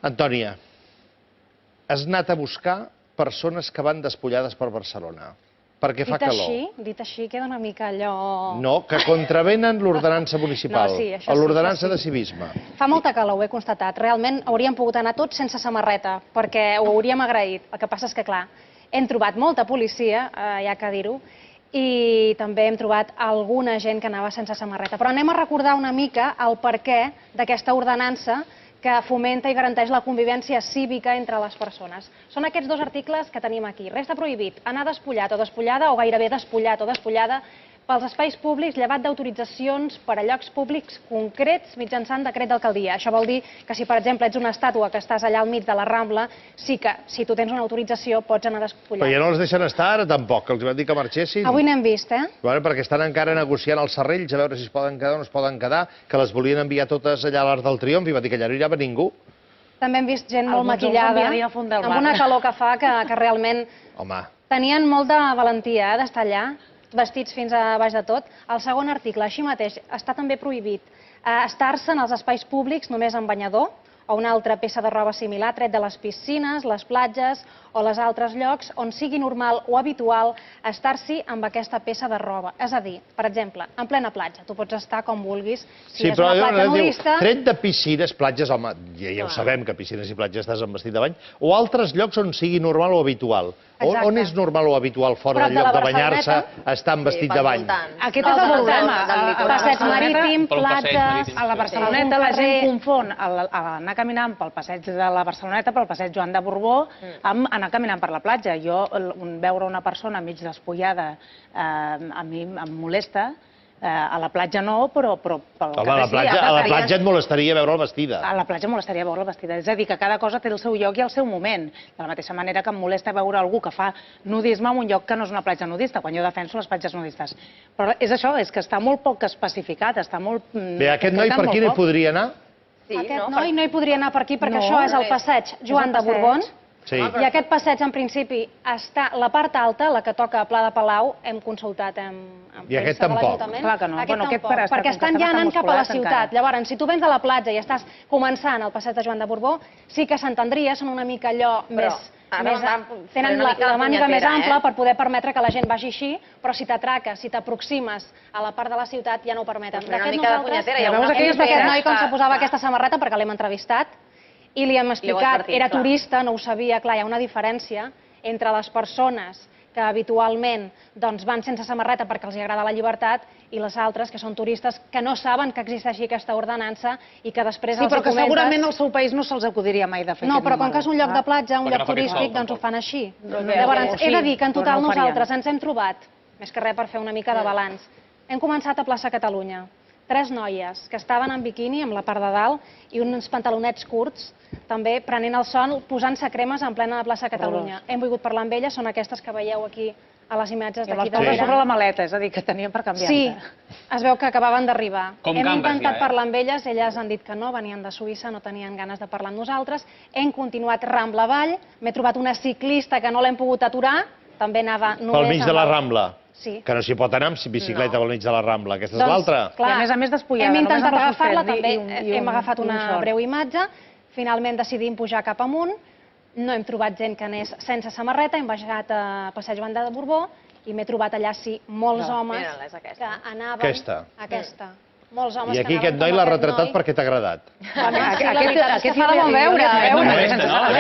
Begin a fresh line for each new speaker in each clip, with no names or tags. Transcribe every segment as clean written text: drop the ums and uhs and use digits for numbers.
Antònia, has anat a buscar persones que van despullades per Barcelona, perquè fa calor.
Dit així, queda una mica allò...
No, que contravenen l'ordenança municipal,
No, sí, això
o
sí,
l'ordenança
això
de
sí.
civisme.
Fa molta calor, ho he constatat. Realment hauríem pogut anar tots sense samarreta, perquè ho hauríem agraït. El que passa és que, clar, hem trobat molta policia, hi ha que dir-ho, i també hem trobat alguna gent que anava sense samarreta. Però anem a recordar una mica el perquè d'aquesta ordenança que fomenta i garanteix la convivència cívica entre les persones. Són aquests dos articles que tenim aquí. Resta prohibit anar despullat o despullada o gairebé despullat o despullada pels espais públics, llevat d'autoritzacions per a llocs públics concrets mitjançant decret d'alcaldia. Això vol dir que si, per exemple, ets una estàtua que estàs allà al mig de la Rambla, sí que, si tu tens una autorització, pots anar despullat.
Però ja no els deixen estar ara tampoc, que els van dir que marxessin.
Avui n'hem vist,
Bueno, perquè estan encara negociant els serrells, a veure si es poden quedar o no es poden quedar, que les volien enviar totes allà a l'Arc del Triomf i va dir que allà no hi anava ningú.
També hem vist gent molt maquillada, amb una calor que fa que realment tenien molta valentia d'estar allà, vestits fins a baix de tot. El segon article, així mateix, està també prohibit estar-se en els espais públics només amb banyador o una altra peça de roba similar, tret de les piscines, les platges o les altres llocs on sigui normal o habitual estar-s'hi amb aquesta peça de roba. És a dir, per exemple, en plena platja, tu pots estar com vulguis, si és una platja nudista...
Tret de piscines, platges, home, ja ho sabem que piscines i platges estàs amb vestit de bany, o altres llocs on sigui normal o habitual. On és normal o habitual fora del lloc de banyar-se estar amb vestit de bany?
Aquest és el problema. Passeig marítim, platges...
A la Barceloneta la gent confon anar caminant pel passeig de la Barceloneta, pel passeig Joan de Borbó, amb anar caminant per la platja. Jo, veure una persona mig despullada, a mi em molesta. A la platja no, però...
Home, a la platja et molestaria veure'l vestida.
A la platja molestaria veure'l vestida. És a dir, que cada cosa té el seu lloc i el seu moment. De la mateixa manera que em molesta veure algú que fa nudisme en un lloc que no és una platja nudista, quan jo defenso les platges nudistes. Però és això, és que està molt poc especificat, està molt...
Bé, aquest noi per aquí no hi podria anar?
Aquest noi no hi podria anar per aquí, perquè això és el passeig Joan de Borbón. I aquest passeig, en principi, està la part alta, la que toca a Pla de Palau, hem consultat amb
I aquest tampoc?
Clar que no.
Aquest tampoc, perquè estan ja anant cap a la ciutat. Llavors, si tu vens de la platja i estàs començant el passeig de Joan de Borbó, sí que s'entendria, són una mica allò més... Tenen la màniga més ampla per poder permetre que la gent vagi així, però si t'atraques, si t'aproximes a la part de la ciutat, ja no ho permeten.
Una mica de punyetera.
Hem vist aquest noi com se posava aquesta samarreta, perquè l'hem entrevistat, i li hem explicat, era turista, no ho sabia, clar, hi ha una diferència entre les persones que habitualment van sense samarreta perquè els agrada la llibertat i les altres que són turistes que no saben que existeixi aquesta ordenança i que després els
comentes... Sí, però que segurament al seu país no se'ls acudiria mai de fer aquest número.
No, però com que és un lloc de platja, un lloc turístic, doncs ho fan així. Llavors, he de dir que en total nosaltres ens hem trobat, més que res per fer una mica de balanç, hem començat a plaça Catalunya. 3 noies que estaven en biquini, amb la part de dalt, i uns pantalonets curts, també prenent el sol, posant-se cremes en plena plaça Catalunya. Hem volgut parlar amb elles, són aquestes que veieu aquí a les imatges d'aquí darrere.
Sobre la maleta, és a dir, que tenien per canviar-se.
Sí, es veu que acabaven d'arribar. Hem intentat parlar amb elles, elles han dit que no, venien de Suïssa, no tenien ganes de parlar amb nosaltres. Hem continuat Rambla avall, m'he trobat una ciclista que no l'hem pogut aturar, també anava només...
Pel mig de la Rambla?
Sí.
Que no s'hi pot anar amb bicicleta pel mig de la Rambla. Aquesta és l'altra?
I
a més despullada.
Hem intentat agafar-la també, hem agafat una breu imatge, finalment decidim pujar cap amunt, no hem trobat gent que anés sense samarreta, hem baixat a Passeig Joan de Borbó i m'he trobat allà, sí, molts homes que anaven... Aquesta. Molts homes
I aquí aquest noi l'ha retratat perquè t'ha agradat.
Aquest fa de bon veure.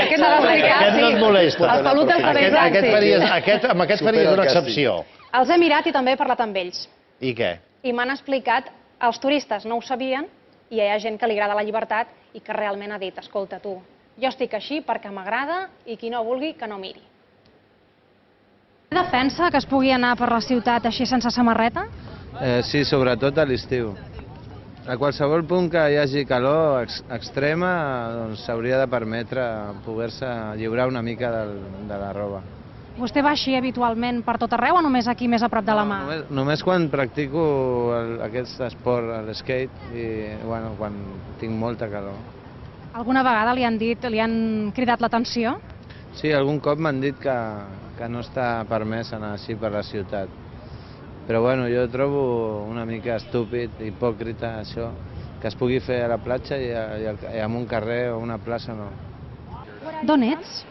Aquest no et molesta.
El pelut del cabell blanc.
Amb aquest faries una excepció.
Els he mirat i també he parlat amb ells.
I què?
I m'han explicat, els turistes no ho sabien, i hi ha gent que li agrada la llibertat i que realment ha dit, escolta tu, jo estic així perquè m'agrada i qui no vulgui que no miri. Defensa que es pugui anar per la ciutat així sense samarreta?
Sí, sobretot a l'estiu. A qualsevol punt que hi hagi calor extrema s'hauria de permetre poder-se lliurar una mica de la roba.
Vostè va així habitualment per tot arreu o només aquí més a prop de la mà?
Només quan practico aquest esport, l'skate, i quan tinc molta calor.
Alguna vegada li han dit, li han cridat l'atenció?
Sí, algun cop m'han dit que no està permès anar així per la ciutat. Però bueno, jo trobo una mica estúpid, hipòcrita, això, que es pugui fer a la platja i en un carrer o una plaça no.
D'on ets?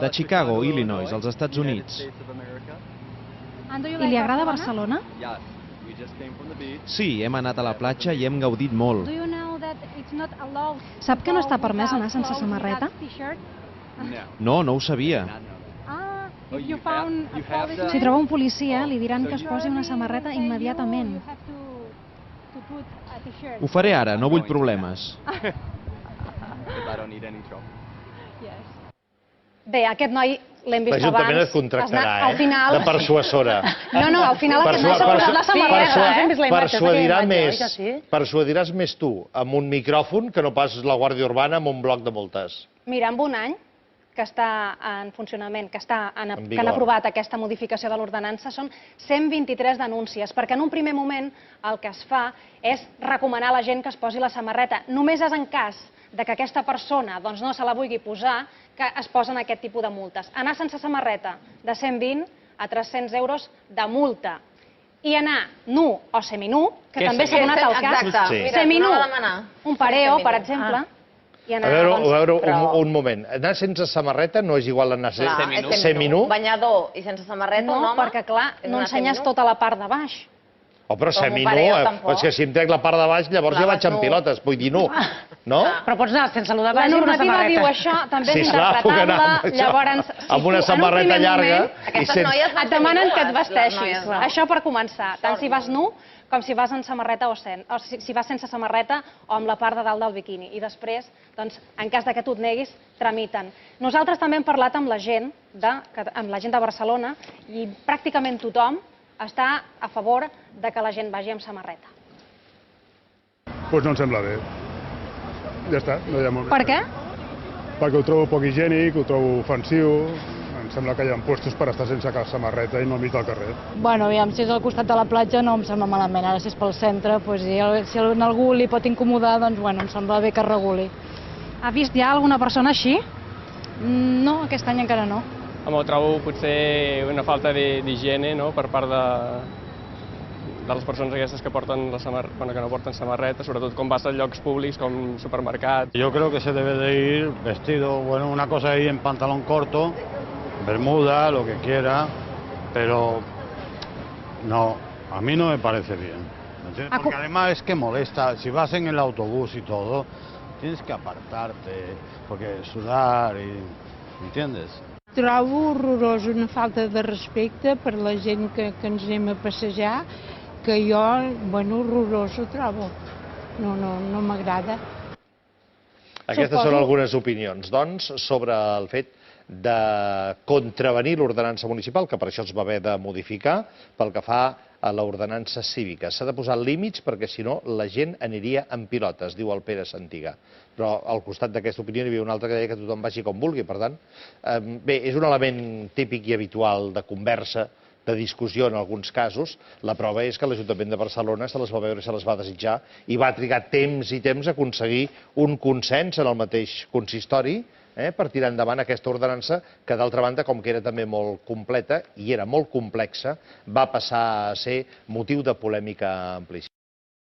De Chicago, Illinois, als Estats Units.
I li agrada Barcelona?
Sí, hem anat a la platja i hem gaudit molt.
Sap que no està permès anar sense samarreta?
No, no ho sabia.
Si troba un policia, li diran que es posi una samarreta immediatament.
Ho faré ara, no vull problemes.
Bé, aquest noi l'hem vist abans.
L'Ajuntament et contractarà,
Al final...
de persuasora.
No, al final aquest noi s'ha posat la samarreta.
Persuadiràs més tu amb un micròfon que no pas la Guàrdia Urbana amb un bloc de multes.
Mira, en un any que està en funcionament, que han aprovat aquesta modificació de l'ordenança, són 123 denúncies, perquè en un primer moment el que es fa és recomanar a la gent que es posi la samarreta. Només és en cas que aquesta persona no se la vulgui posar que es posen aquest tipus de multes. Anar sense samarreta de 120 a 300 euros de multa. I anar nu o seminu, que també s'ha donat el cas.
Exacte.
Seminu, un pareo, per exemple.
A veure, un moment. Anar sense samarreta no és igual anar seminu?
Banyador i sense samarreta, un home...
No, perquè clar, no ensenyes tota la part de baix.
Oh, però seminu, és que si em trec la part de baix, llavors ja vaig amb pilotes, vull dir nu. No?
Però pots anar sense allò de
La
baix i una
normativa
samarreta.
diu això, també és interpretable, llavors...
Amb una samarreta llarga...
Et demanen que et vesteixis. Això per començar, tant si vas nu com si vas en samarreta o si vas sense samarreta o amb la part de dalt del biquini. I després, en cas que tu et neguis, tramiten. Nosaltres també hem parlat amb la gent de Barcelona i pràcticament tothom està a favor que la gent vagi amb samarreta.
Doncs no em sembla bé. Ja està, no hi ha molt més.
Per què?
Perquè ho trobo poc higiènic, ho trobo ofensiu. Em sembla que hi ha puestos per estar sense cap samarreta i no al mig del carrer.
Bueno, aviam, si és al costat de la platja no em sembla malament. Ara, si és pel centre, si a algú li pot incomodar, doncs bueno, em sembla bé que es reguli.
Ha vist ja alguna persona així?
No, aquest any encara no.
Ho trobo potser una falta d'higiene per part de les persones aquestes que no porten samarreta, sobretot quan vas a llocs públics com supermercat.
Yo creo que se debe de ir vestido, bueno, una cosa ahí en pantalón corto, bermuda, lo que quiera, pero no, a mí no me parece bien. Porque además es que molesta, si vas en el autobús y todo, tienes que apartarte, porque sudar y... ¿entiendes?
Trobo horrorós, una falta de respecte per la gent que ens anem a passejar, que jo, bueno, horrorós ho trobo. No m'agrada.
Aquestes són algunes opinions, doncs, sobre el fet de contravenir l'ordenança municipal, que per això es va haver de modificar, pel que fa a l'ordenança cívica. S'ha de posar límits perquè, si no, la gent aniria en pilotes, diu el Pere Santiga. Però al costat d'aquesta opinió hi havia una altra que deia que tothom vagi com vulgui. Per tant, bé, és un element típic i habitual de conversa, de discussió en alguns casos. La prova és que l'Ajuntament de Barcelona se les va veure i se les va desitjar i va trigar temps i temps a aconseguir un consens en el mateix consistori per tirar endavant aquesta ordenança que, d'altra banda, com que era també molt completa i era molt complexa, va passar a ser motiu de polèmica amplíssima.